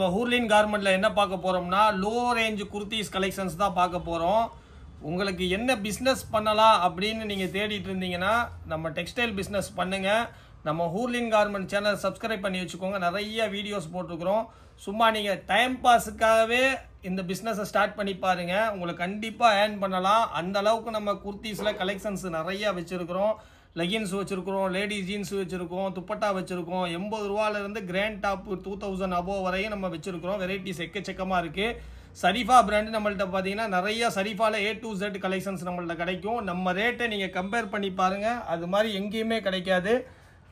நம்ம ஹூர்லின் கார்மெண்ட்டில் என்ன பார்க்க போகிறோம்னா லோ ரேஞ்ச் குர்த்திஸ் கலெக்ஷன்ஸ் தான் பார்க்க போகிறோம். உங்களுக்கு என்ன பிஸ்னஸ் பண்ணலாம் அப்படின்னு நீங்கள் தேடிட்டு இருந்தீங்கன்னா நம்ம டெக்ஸ்டைல் பிஸ்னஸ் பண்ணுங்கள். நம்ம ஹூர்லின் கார்மெண்ட் சேனல் சப்ஸ்கிரைப் பண்ணி வச்சுக்கோங்க. நிறைய வீடியோஸ் போட்டிருக்கிறோம். சும்மா நீங்கள் டைம் பாஸுக்காகவே இந்த பிஸ்னஸை ஸ்டார்ட் பண்ணி பாருங்கள். உங்களுக்கு கண்டிப்பாக ஏர்ன் பண்ணலாம். அந்த அளவுக்கு நம்ம குர்த்திஸில் கலெக்ஷன்ஸ் நிறையா வச்சுருக்கிறோம். லெகின்ஸ் வச்சுருக்கிறோம், லேடிஸ் ஜீன்ஸ் வச்சுருக்கோம், துப்பட்டா வச்சுருக்கோம். 80 ரூபாலேருந்து கிராண்ட் டாப் 2000 அபோவ் வரையும் நம்ம வச்சுருக்கிறோம். வெரைட்டிஸ் எக்கச்சக்கமாக இருக்குது. சரிஃபா பிராண்டு நம்மள்ட்ட பார்த்தீங்கன்னா நிறைய சரிஃபாவில் A to Z கலெக்ஷன்ஸ் நம்மள்ட்ட கிடைக்கும். நம்ம ரேட்டை நீங்கள் கம்பேர் பண்ணி பாருங்கள், அது மாதிரி எங்கேயுமே கிடைக்காது.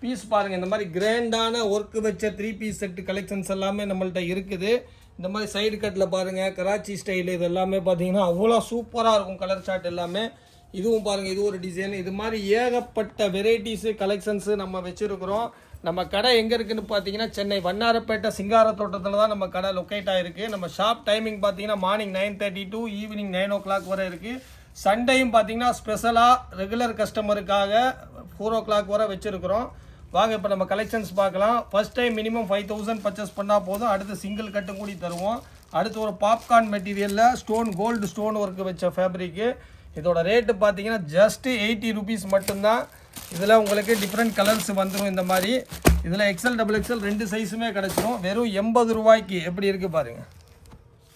பீஸ் பாருங்கள், இந்த மாதிரி கிராண்டான ஒர்க்கு வச்ச 3 பீஸ் செட்டு கலெக்ஷன்ஸ் எல்லாமே நம்மள்ட்ட இருக்குது. இந்த மாதிரி சைடு கட்டில் பாருங்கள், கராச்சி ஸ்டைலு, இது எல்லாமே பார்த்தீங்கன்னா அவ்வளோ சூப்பராக இருக்கும். கலர் சார்ட் எல்லாமே இதுவும் பாருங்கள், இது ஒரு டிசைன். இது மாதிரி ஏகப்பட்ட வெரைட்டிஸு கலெக்ஷன்ஸு நம்ம வச்சுருக்கிறோம். நம்ம கடை எங்கே இருக்குதுன்னு பார்த்தீங்கன்னா சென்னை வண்ணாரப்பேட்டை சிங்கார தோட்டத்தில் தான் நம்ம கடை லொக்கேட் ஆகிருக்கு. நம்ம ஷாப் டைமிங் பார்த்தீங்கன்னா மார்னிங் 9:30 to ஈவினிங் 9 o'clock வரை இருக்குது. சண்டேயும் பார்த்தீங்கன்னா ஸ்பெஷலாக ரெகுலர் கஸ்டமருக்காக 4 o'clock வரை வச்சுருக்கிறோம். வாங்க இப்போ நம்ம கலெக்ஷன்ஸ் பார்க்கலாம். ஃபர்ஸ்ட் டைம் மினிமம் 5000 பர்ச்சேஸ் பண்ணால் போதும். அடுத்து சிங்கிள் கட்டும் கூடி தருவோம். அடுத்து ஒரு பாப்கார்ன் மெட்டீரியலில் கோல்டு ஸ்டோன் ஒர்க்கு வச்ச ஃபேப்ரிக்கு. இதோட ரேட்டு பார்த்தீங்கன்னா ஜஸ்ட்டு 80 rupees மட்டும்தான். இதில் உங்களுக்கு டிஃப்ரெண்ட் கலர்ஸ் வந்துடும். இந்த மாதிரி இதில் XL XXL 2 சைஸுமே கிடச்சிரும். வெறும் 80 ரூபாய்க்கு எப்படி இருக்குது பாருங்கள்.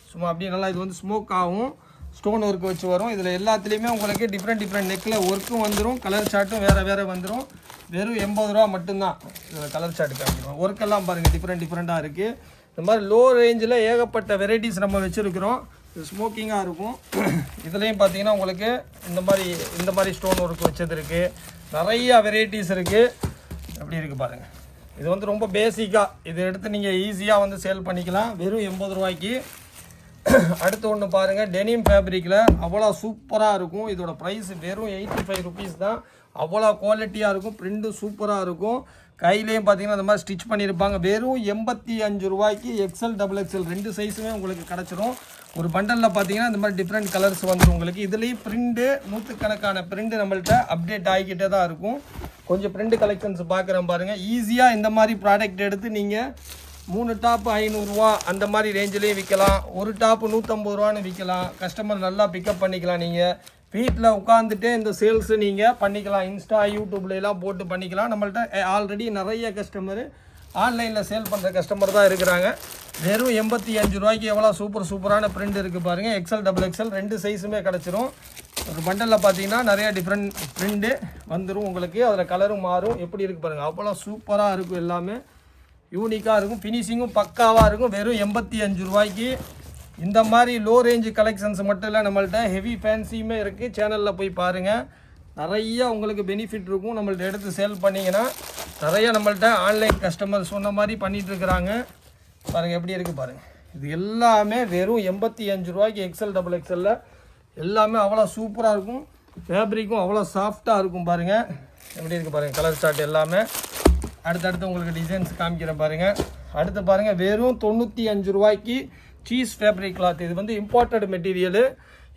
சும்மா அப்படியே நல்லா இது வந்து ஸ்மோக் ஆகும், ஸ்டோன் ஒர்க்கு வச்சு வரும். இதில் எல்லாத்துலேயுமே உங்களுக்கு டிஃப்ரெண்ட் நெக்கில் ஒர்க்கும் வந்துடும், கலர் சார்ட்டும் வேறு வந்துடும். வெறும் 80 ரூபா மட்டும்தான். இதில் கலர் சார்ட்டு காமிக்கிறோம். ஒர்க்கெல்லாம் பாருங்கள் டிஃப்ரெண்ட்டாக இருக்குது. இந்த மாதிரி லோ ரேஞ்சில் ஏகப்பட்ட வெரைட்டிஸ் நம்ம வச்சுருக்கிறோம். இது ஸ்மோக்கிங்காக இருக்கும். இதுலேயும் பார்த்தீங்கன்னா உங்களுக்கு இந்த மாதிரி ஸ்டோன் ஒர்க் வச்சது இருக்குது. நிறையா வெரைட்டிஸ் இருக்குது. எப்படி இருக்குது பாருங்கள். இது வந்து ரொம்ப பேசிக்காக, இதை எடுத்து நீங்கள் ஈஸியாக வந்து சேல் பண்ணிக்கலாம் வெறும் 80 ரூபாய்க்கு. அடுத்து ஒன்று பாருங்கள், டெனிம் ஃபேப்ரிக்கில் அவ்வளோ சூப்பராக இருக்கும். இதோட ப்ரைஸ் வெறும் 85 rupees தான். அவ்வளோ குவாலிட்டியாக இருக்கும், பிரிண்ட்டு சூப்பராக இருக்கும். கையிலையும் பார்த்தீங்கன்னா இந்த மாதிரி ஸ்டிச் பண்ணியிருப்பாங்க. வெறும் 85 ரூபாய்க்கு XL XXL 2 சைஸுமே உங்களுக்கு கிடச்சிரும். ஒரு பண்டலில் பார்த்தீங்கன்னா இந்த மாதிரி டிஃப்ரெண்ட் கலர்ஸ் வந்துடும் உங்களுக்கு. இதுலேயும் பிரிண்ட்டு நூற்றுக்கணக்கான பிரிண்ட்டு நம்மள்ட்ட அப்டேட் ஆகிக்கிட்டே தான் இருக்கும். கொஞ்சம் பிரிண்ட் கலெக்ஷன்ஸ் பார்க்குறேன் பாருங்கள். ஈஸியாக இந்த மாதிரி ப்ராடக்ட் எடுத்து நீங்கள் 3 டாப் 500 ரூபா அந்த மாதிரி ரேஞ்சிலையும் விற்கலாம். ஒரு டாப் 150 ரூபான்னு விற்கலாம். கஸ்டமர் நல்லா பிக்கப் பண்ணிக்கலாம். நீங்கள் வீட்டில் உட்காந்துட்டு இந்த சேல்ஸு நீங்கள் பண்ணிக்கலாம். இன்ஸ்டா யூடியூப்லாம் போட்டு பண்ணிக்கலாம். நம்மள்ட்ட ஆல்ரெடி நிறைய கஸ்டமரு ஆன்லைனில் சேல் பண்ணுற கஸ்டமர் தான் இருக்கிறாங்க. வெறும் 85 ரூபாய்க்கு எவ்வளோ சூப்பரான பிரிண்ட் இருக்குது பாருங்கள். XL XXL 2 சைஸுமே கிடச்சிரும். ஒரு பண்டலில் பார்த்தீங்கன்னா நிறையா டிஃப்ரெண்ட் பிரிண்ட்டு வந்துடும் உங்களுக்கு. அதில் கலரும் மாறும். எப்படி இருக்குது பாருங்கள். அவ்வளோ சூப்பராக இருக்கும். எல்லாமே யூனிக்காக இருக்கும். ஃபினிஷிங்கும் பக்காவாக இருக்கும். வெறும் 85 ரூபாய்க்கு. இந்த மாதிரி லோ ரேஞ்சு கலெக்ஷன்ஸ் மட்டும் இல்லை, நம்மள்ட்ட ஹெவி ஃபேன்சியுமே இருக்குது. சேனலில் போய் பாருங்கள். நிறையா உங்களுக்கு பெனிஃபிட் இருக்கும். நம்மள்ட்ட எடுத்து சேல் பண்ணிங்கன்னா நிறையா நம்மள்ட்ட ஆன்லைன் கஸ்டமர் சொன்ன மாதிரி பண்ணிகிட்ருக்குறாங்க. பாருங்கள் எப்படி இருக்குது பாருங்கள். இது எல்லாமே வெறும் 85 ரூபாய்க்கு XL XXL எல்லாமே அவ்வளோ சூப்பராக இருக்கும். ஃபேப்ரிக்கும் அவ்வளோ சாஃப்டாக இருக்கும் பாருங்கள். எப்படி இருக்குது பாருங்கள். கலர் சார்ட் எல்லாமே அடுத்தடுத்து உங்களுக்கு டிசைன்ஸ் காமிக்கிறேன் பாருங்கள். அடுத்து பாருங்கள், வெறும் 95 ரூபாய்க்கு சீஸ் ஃபேப்ரிக் கிளாத். இது வந்து இம்போர்ட்டட் மெட்டீரியலு.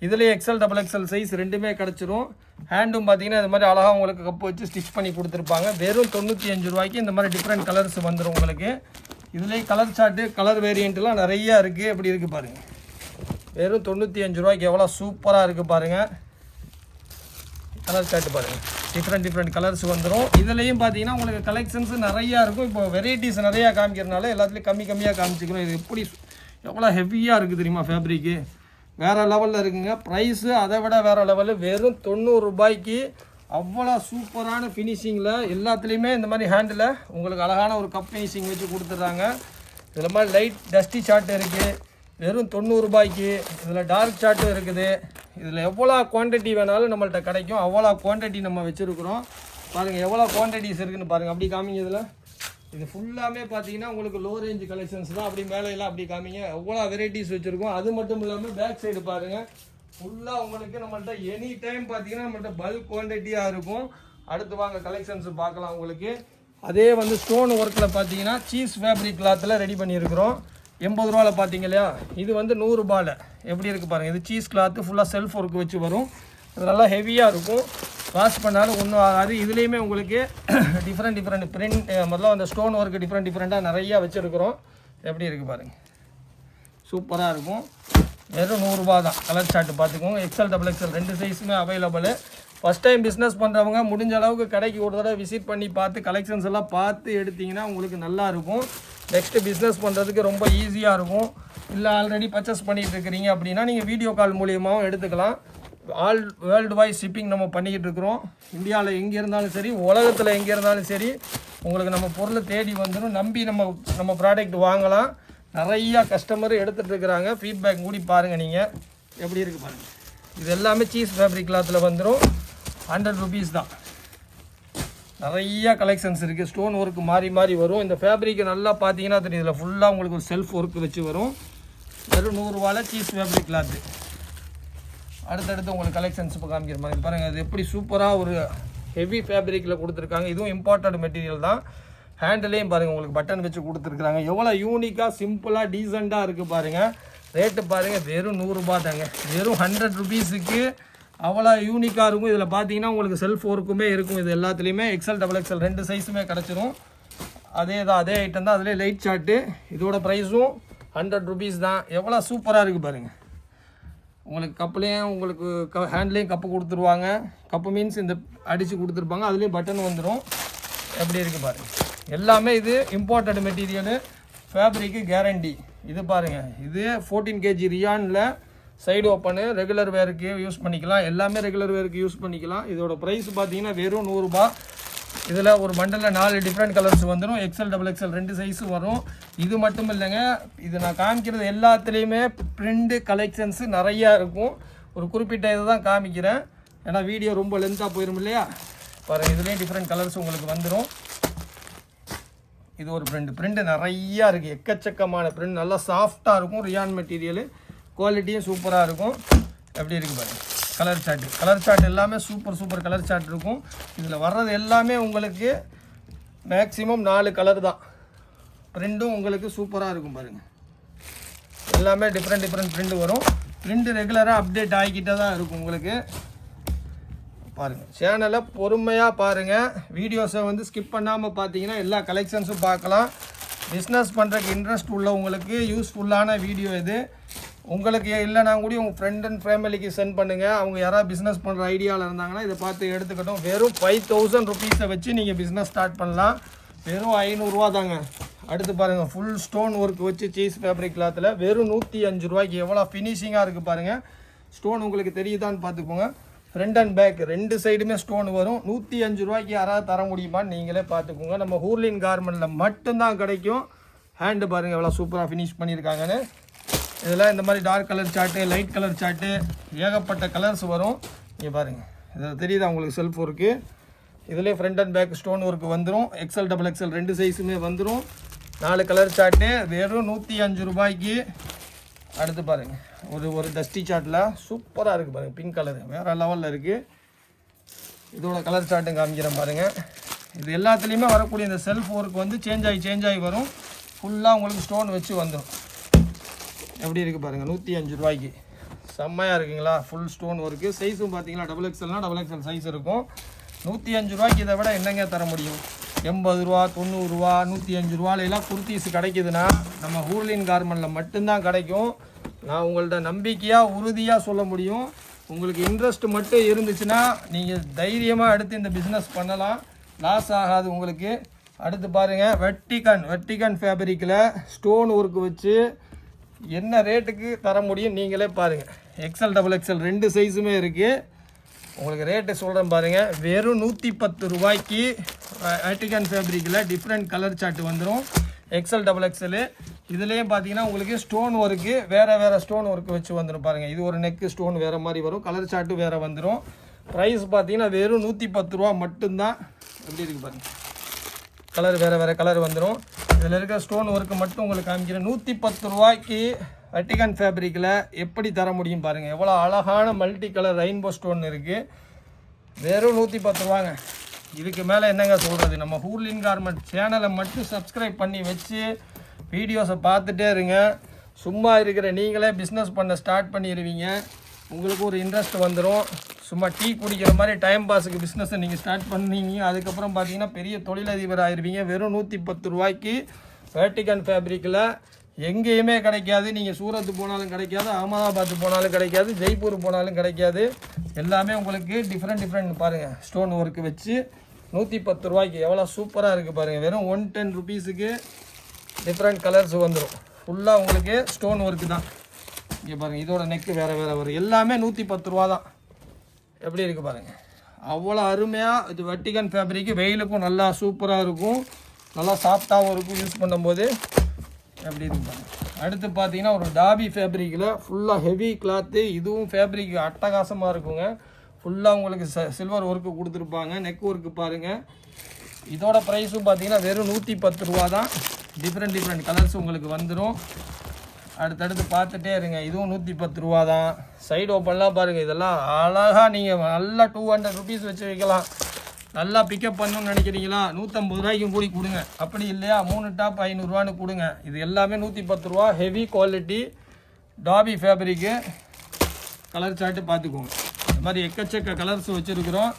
இதுலேயே XL XXL சைஸ் 2மே கிடச்சிரும். ஹேண்டும் பார்த்தீங்கன்னா இது மாதிரி அழகாக உங்களுக்கு கப்பு வச்சு ஸ்டிச் பண்ணி கொடுத்துருப்பாங்க. வெறும் 95 ரூபாய்க்கு இந்த மாதிரி டிஃப்ரெண்ட் கலர்ஸ் வந்துடும் உங்களுக்கு. இதுலேயே கலர் சார்ட்டு கலர் வேரியண்ட்லாம் நிறையா இருக்குது. எப்படி இருக்குது பாருங்கள். வெறும் 95 ரூபாய்க்கு எவ்வளோ சூப்பராக இருக்குது பாருங்கள். கலர் சார்ட்டு பாருங்கள். டிஃப்ரெண்ட் கலர்ஸ் வந்துடும். இதுலேயும் பார்த்தீங்கன்னா உங்களுக்கு கலெக்ஷன்ஸ் நிறையா இருக்கும். இப்போ வெரைட்டிஸ் நிறையா காமிக்கிறதுனால எல்லாத்துலேயும் கம்மியாக காமிச்சிக்கிறோம். இது எப்படி எவ்வளோ ஹெவியாக இருக்குது தெரியுமா. ஃபேப்ரிக்கு வேறு லெவலில் இருக்குங்க. ப்ரைஸு அதை விட வேறு லெவலு. வெறும் 90 ரூபாய்க்கு அவ்வளோ சூப்பரான ஃபினிஷிங்கில் எல்லாத்துலேயுமே இந்த மாதிரி ஹேண்டில் உங்களுக்கு அழகான ஒரு கப் ஃபினிஷிங் வச்சு கொடுத்துட்றாங்க. இதில் மாதிரி லைட் டஸ்டி சார்ட் இருக்குது. வெறும் 90 ரூபாய்க்கு. இதில் டார்க் சார்ட்டும் இருக்குது. இதில் எவ்வளோ குவான்டிட்டி வேணாலும் நம்மள்ட்ட கிடைக்கும். அவ்வளோ குவான்டிட்டி நம்ம வச்சுருக்குறோம். பாருங்கள் எவ்வளோ குவான்டிட்டிஸ் இருக்குதுன்னு பாருங்கள். அப்படி காமிங்க. இதில் இது ஃபுல்லாமே பார்த்தீங்கன்னா உங்களுக்கு லோ ரேஞ்ச் கலெக்ஷன்ஸ் தான். அப்படி மேலையெல்லாம் அப்படி காமிங்க. எவ்வளோ வெரைட்டிஸ் வச்சுருக்கோம். அது மட்டும் இல்லாமல் பேக் சைடு பாருங்கள். ஃபுல்லாக உங்களுக்கு நம்மள்ட்ட எனி டைம் பார்த்தீங்கன்னா நம்மள்ட்ட பல்க் குவான்டிட்டியாக இருக்கும். அடுத்து வாங்க கலெக்ஷன்ஸ் பார்க்கலாம் உங்களுக்கு. அதே வந்து ஸ்டோன் ஒர்க்கில் பார்த்தீங்கன்னா சீஸ் ஃபேப்ரிக் கிளாத்தில் ரெடி பண்ணியிருக்கிறோம். 80 ரூபாவில் பார்த்தீங்க இல்லையா. இது வந்து 100 ரூபாயில் எப்படி இருக்குது பாருங்கள். இது சீஸ் கிளாத்து ஃபுல்லாக செல்ஃப் ஒர்க் வச்சு வரும். இது நல்லா ஹெவியாக இருக்கும். வாஷ் பண்ணாலும் ஒன்றும் ஆகாது. இதுலேயுமே உங்களுக்கு டிஃப்ரெண்ட் பிரிண்ட் முதல்ல அந்த ஸ்டோன் ஒர்க்கு டிஃப்ரெண்ட்டாக நிறையா வச்சுருக்குறோம். எப்படி இருக்குது பாருங்கள். சூப்பராக இருக்கும். வெறும் 100 ரூபா தான். கலர் சார்ட் பார்த்துக்கோங்க. எக்ஸ்எல் டபுள் எக்ஸ்எல் 2 சைஸுமே அவைலபிள். ஃபஸ்ட் டைம் பிஸ்னஸ் பண்ணுறவங்க முடிஞ்ச அளவுக்கு கடைக்கு ஒரு தடவை விசிட் பண்ணி பார்த்து கலெக்ஷன்ஸ் எல்லாம் பார்த்து எடுத்திங்கன்னா உங்களுக்கு நல்லாயிருக்கும். நெக்ஸ்ட்டு பிஸ்னஸ் பண்ணுறதுக்கு ரொம்ப ஈஸியாக இருக்கும். இல்லை ஆல்ரெடி பர்ச்சேஸ் பண்ணிகிட்டு இருக்கிறீங்க அப்படின்னா நீங்கள் வீடியோ கால் மூலியமாகவும் எடுத்துக்கலாம். ஆல் வேர்ல்டு வைஸ் ஷிப்பிங் நம்ம பண்ணிக்கிட்டு இருக்கிறோம். இந்தியாவில் எங்கே இருந்தாலும் சரி, உலகத்தில் எங்கே இருந்தாலும் சரி, உங்களுக்கு நம்ம பொருளை தேடி வந்துடும். நம்பி நம்ம ப்ராடக்ட் வாங்கலாம். நிறையா கஸ்டமர் எடுத்துகிட்டு இருக்கிறாங்க. ஃபீட்பேக் கூடி பாருங்கள் நீங்கள் எப்படி இருக்குது பாருங்கள். இது எல்லாமே சீஸ் ஃபேப்ரிக் கிளாத்தில் வந்துடும். 100 rupees தான். நிறையா கலெக்ஷன்ஸ் இருக்குது. ஸ்டோன் ஒர்க்கு மாறி வரும். இந்த ஃபேப்ரிக்கை நல்லா பார்த்தீங்கன்னா தெரியும். இதில் ஃபுல்லாக உங்களுக்கு ஒரு செல்ஃப் ஒர்க்கு வச்சு வரும். வெறும் 100 ரூபாயில் சீஸ் ஃபேப்ரிக் கிளாத்து. அடுத்தடுத்து உங்களுக்கு கலெக்ஷன்ஸ் இப்போ காமிக்கிற மாதிரி பாருங்கள். அது எப்படி சூப்பராக ஒரு ஹெவி ஃபேப்ரிக்கில் கொடுத்துருக்காங்க. இதுவும் இம்பார்ட்டட் மெட்டீரியல் தான். ஹேண்டிலையும் பாருங்கள் உங்களுக்கு பட்டன் வச்சு கொடுத்துருக்குறாங்க. எவ்வளோ யூனிக்காக சிம்பிளாக டீசெண்டாக இருக்குது பாருங்கள். ரேட்டு பாருங்கள் வெறும் 100 ரூபா தாங்க. வெறும் 100 rupeesக்கு அவ்வளோ யூனிக்காக இருக்கும். இதில் பார்த்தீங்கன்னா உங்களுக்கு செல்ஃப் ஒர்க்குமே இருக்கும். இது எல்லாத்துலேயுமே எக்ஸ்எல் டபுள் எக்ஸ்எல் 2 சைஸுமே கிடச்சிரும். அதே ஐட்டம் தான். அதிலே லைட் சார்ட்டு. இதோட ப்ரைஸும் 100 rupees தான். எவ்வளோ சூப்பராக இருக்குது பாருங்கள். உங்களுக்கு கப்புலேயும் உங்களுக்கு ஹேண்ட்லேயும் கப்பு கொடுத்துருவாங்க. கப்பு மீன்ஸ் இந்த அடித்து கொடுத்துருப்பாங்க. அதுலேயும் பட்டன் வந்துடும். எப்படி இருக்குது பாருங்கள். எல்லாமே இது இம்போர்ட்டட் மெட்டீரியலு. Fabric guarantee. இது பாருங்கள். இது 14 kg ரியானில் சைடு ஓப்பனு. ரெகுலர் வேருக்கு யூஸ் பண்ணிக்கலாம். எல்லாமே ரெகுலர் வேருக்கு யூஸ் பண்ணிக்கலாம். இதோட ப்ரைஸ் பார்த்தீங்கன்னா வெறும் 100 ரூபா. இதில் ஒரு பண்டலில் 4 டிஃப்ரெண்ட் கலர்ஸ் வந்துடும். எக்ஸ்எல் டபுள் எக்ஸ்எல் 2 சைஸும் வரும். இது மட்டும் இல்லைங்க, இது நான் காமிக்கிறது எல்லாத்துலேயுமே பிரிண்ட் கலெக்ஷன்ஸு நிறையா இருக்கும். ஒரு குறிப்பிட்ட இதை தான் காமிக்கிறேன். ஏன்னா வீடியோ ரொம்ப லென்த்தாக போயிடும் இல்லையா. பாருங்கள், இதுலேயும் டிஃப்ரெண்ட் கலர்ஸ் உங்களுக்கு வந்துடும். இது ஒரு பிரிண்ட் நிறையா இருக்குது. எக்கச்சக்கமான பிரிண்ட். நல்லா சாஃப்டாக இருக்கும். Rayon material. குவாலிட்டியும் சூப்பராக இருக்கும். எப்படி இருக்குது பாருங்கள். கலர் சார்ட் எல்லாமே சூப்பர் கலர் சார்ட் இருக்கும். இதில் வர்றது எல்லாமே உங்களுக்கு மேக்ஸிமம் 4 கலர் தான். பிரிண்ட்டும் உங்களுக்கு சூப்பராக இருக்கும் பாருங்கள். எல்லாமே டிஃப்ரெண்ட் பிரிண்ட் வரும். பிரிண்ட் ரெகுலராக அப்டேட் ஆகிக்கிட்டே தான் இருக்கும் உங்களுக்கு. பாருங்கள், சேனலை பொறுமையாக பாருங்கள். வீடியோஸை ஸ்கிப் பண்ணாமல் பார்த்தீங்கன்னா எல்லா கலெக்ஷன்ஸும் பார்க்கலாம். பிஸ்னஸ் பண்ணுறதுக்கு இன்ட்ரெஸ்ட் உள்ளவங்களுக்கு யூஸ்ஃபுல்லான வீடியோ இது. உங்களுக்கு இல்லைனா கூட உங்கள் ஃப்ரெண்ட் அண்ட் ஃபேமிலிக்கு சென்ட் பண்ணுங்கள். அவங்க யாராவது பிஸ்னஸ் பண்ணுற ஐடியாவில் இருந்தாங்கன்னா இதை பார்த்து எடுத்துக்கிட்டோம். வெறும் 5000 rupees வச்சு நீங்கள் பிஸ்னஸ் ஸ்டார்ட் பண்ணலாம். வெறும் 500 ரூபா தாங்க. அடுத்து பாருங்கள், ஃபுல் ஸ்டோன் ஒர்க் வச்சு சீஸ் ஃபேப்ரிக் கிளாத்தில் வெறும் 105 ரூபாய்க்கு எவ்வளோ ஃபினிஷிங்காக இருக்குது பாருங்கள். ஸ்டோன் உங்களுக்கு தெரியுதான்னு பார்த்துக்கோங்க. ஃப்ரண்ட் அண்ட் பேக் 2 சைடுமே ஸ்டோன் வரும். 105 ரூபாய்க்கு யாராவது தர முடியுமான்னு நீங்களே பார்த்துக்கோங்க. நம்ம ஹூர்லின் கார்மெண்ட்டில் மட்டும்தான் கிடைக்கும். ஹேண்டு பாருங்கள் எவ்வளோ சூப்பராக ஃபினிஷ் பண்ணியிருக்காங்கன்னு. இதில் இந்த மாதிரி dark colour chart, light colour chart, ஏகப்பட்ட கலர்ஸ் வரும். இங்கே பாருங்கள், இதில் தெரியுதா உங்களுக்கு செல்ஃப் ஒர்க்கு. இதிலே front and back stone work வந்துடும். எக்ஸ்எல் டபுள் எக்ஸ்எல் 2 சைஸுமே வந்துடும். 4 கலர் சார்ட்டு வெறும் 105 ரூபாய்க்கு. அடுத்து பாருங்கள், ஒரு டஸ்டி சார்ட்டில் சூப்பராக இருக்குது பாருங்கள். பிங்க் கலரு வேறு லெவலில் இருக்குது. இதோட கலர் சார்ட்டு காமிக்கிறேன் பாருங்கள். இது எல்லாத்துலேயுமே வரக்கூடிய இந்த செல்ஃப் ஒர்க் சேஞ்ச் ஆகி வரும். ஃபுல்லாக உங்களுக்கு ஸ்டோன் வச்சு வந்துடும். எப்படி இருக்குது பாருங்கள், 105 ரூபாய்க்கு. செம்மையாக இருக்குங்களா. Full stone work. சைஸும் பார்த்தீங்கன்னா டபுள் எக்ஸ்எல்னால் டபுள் எக்ஸ்எல் சைஸ் இருக்கும். 105 ரூபாய்க்கு இதை விட என்னங்க தர முடியும். 80 ரூபா, 90 ரூபா, 105 ரூபாயிலாம் குர்த்திஸ் கிடைக்குதுன்னா நம்ம ஹூர்லின் கார்மெண்ட்டில் மட்டும்தான் கிடைக்கும். நான் உங்கள்ட்ட நம்பிக்கையாக உறுதியாக சொல்ல முடியும். உங்களுக்கு இன்ட்ரெஸ்ட் மட்டும் இருந்துச்சுன்னா நீங்கள் தைரியமாக எடுத்து இந்த பிஸ்னஸ் பண்ணலாம். லாஸ் ஆகாது உங்களுக்கு. அடுத்து பாருங்கள், வெட்டிகன் ஃபேப்ரிக்கில் ஸ்டோன் ஒர்க்கு வச்சு என்ன ரேட்டுக்கு தர முடியும் நீங்களே பாருங்கள். எக்ஸ்எல் டபுள் எக்ஸ்எல் 2 சைஸுமே இருக்குது. உங்களுக்கு ரேட்டு சொல்கிறேன் பாருங்கள். வெறும் 110 ரூபாய்க்கு வெட்டிகன் ஃபேப்ரிக்கில் டிஃப்ரெண்ட் கலர் சார்ட் வந்துடும். XL double XL. இதுலேயும் பார்த்தீங்கன்னா உங்களுக்கு ஸ்டோன் ஒர்க்கு வேறு ஸ்டோன் ஒர்க்கு வச்சு வந்துடும் பாருங்கள். இது ஒரு நெக்கு ஸ்டோன் வேறு மாதிரி வரும். கலர் சார்ட்டு வேறு வந்துடும். ப்ரைஸ் பார்த்தீங்கன்னா வெறும் 110 ரூபா மட்டும்தான். எப்படி இருக்குது பாருங்கள். கலர் வேறு கலர் வந்துடும். இதில் இருக்கிற ஸ்டோன் ஒர்க்கு மட்டும் உங்களுக்கு காமிக்கிறேன். 110 ரூபாய்க்கு வெட்டிகன் ஃபேப்ரிக்கில் எப்படி தர முடியும் பாருங்கள். எவ்வளோ அழகான மல்டி கலர் ரெயின்போ ஸ்டோன் இருக்குது. வெறும் 110 ரூபாங்க. இதுக்கு மேலே என்னங்க சொல்கிறது. நம்ம ஹூர்லின் கார்மெண்ட் சேனலை மட்டும் சப்ஸ்கிரைப் பண்ணி வச்சு வீடியோஸை பார்த்துட்டே இருங்க. சும்மா இருக்கிற நீங்களே பிஸ்னஸ் பண்ண ஸ்டார்ட் பண்ணிடுவீங்க. உங்களுக்கு ஒரு இன்ட்ரெஸ்ட் வந்துடும். சும்மா டீ குடிக்கிற மாதிரி டைம் பாஸுக்கு பிஸ்னஸை நீங்கள் ஸ்டார்ட் பண்ணீங்க. அதுக்கப்புறம் பார்த்தீங்கன்னா பெரிய தொழிலதிபர் ஆயிடுவீங்க. வெறும் 110 ரூபாய்க்கு வெட்டிகன் ஃபேப்ரிக்கில் எங்கேயுமே கிடைக்காது. நீங்கள் சூரத்து போனாலும் கிடைக்காது, அகமதாபாத் போனாலும் கிடைக்காது, ஜெய்ப்பூர் போனாலும் கிடைக்காது. எல்லாமே உங்களுக்கு டிஃப்ரெண்ட் பாருங்கள். ஸ்டோன் ஒர்க்கு வச்சு 110 ரூபாய்க்கு எவ்வளோ சூப்பராக இருக்குது பாருங்கள். வெறும் 110 ருபீஸுக்கு டிஃப்ரெண்ட் கலர்ஸ் வந்துடும். ஃபுல்லாக உங்களுக்கு ஸ்டோன் ஒர்க்கு தான். இங்கே பாருங்கள், இதோட நெக்கு வேறு வரும். எல்லாமே 110 ரூபா தான். எப்படி இருக்குது பாருங்கள், அவ்வளோ அருமையாக. இது வெட்டிகன் ஃபேப்ரிக்கு, வெயிலுக்கும் நல்லா சூப்பராக இருக்கும், நல்லா சாஃப்டாகவும் இருக்கும் யூஸ் பண்ணும்போது. எப்படி இருக்கு பாருங்கள். அடுத்து பார்த்தீங்கன்னா ஒரு டாபி ஃபேப்ரிக்கில் ஃபுல்லாக ஹெவி கிளாத்து. இதுவும் ஃபேப்ரிக் அட்டகாசமாக இருக்குங்க. ஃபுல்லாக உங்களுக்கு சில்வர் ஒர்க்கு கொடுத்துருப்பாங்க. நெக் ஒர்க்கு பாருங்கள். இதோட ப்ரைஸும் பார்த்தீங்கன்னா வெறும் 110 ரூபா தான். டிஃப்ரெண்ட் கலர்ஸ் உங்களுக்கு வந்துடும். அடுத்தடுத்து பார்த்துட்டே இருங்க. இதுவும் 110 ரூபா தான். சைடு ஓப்பன்லாம் பாருங்கள். இதெல்லாம் அழகாக நீங்கள் நல்லா 200 ருபீஸ் வச்சு வைக்கலாம். நல்லா பிக்கப் பண்ணணும்னு நினைக்கிறீங்களா, 150 ரூபாய்க்கும் கூடி கொடுங்க. அப்படி இல்லையா 3 டாப் 500 கொடுங்க. இது எல்லாமே 110 ரூபா. Heavy quality dobby fabric. Colour chart பார்த்துக்கோங்க. இந்த மாதிரி எக்கச்சக்க கலர்ஸ் வச்சுருக்குறோம்.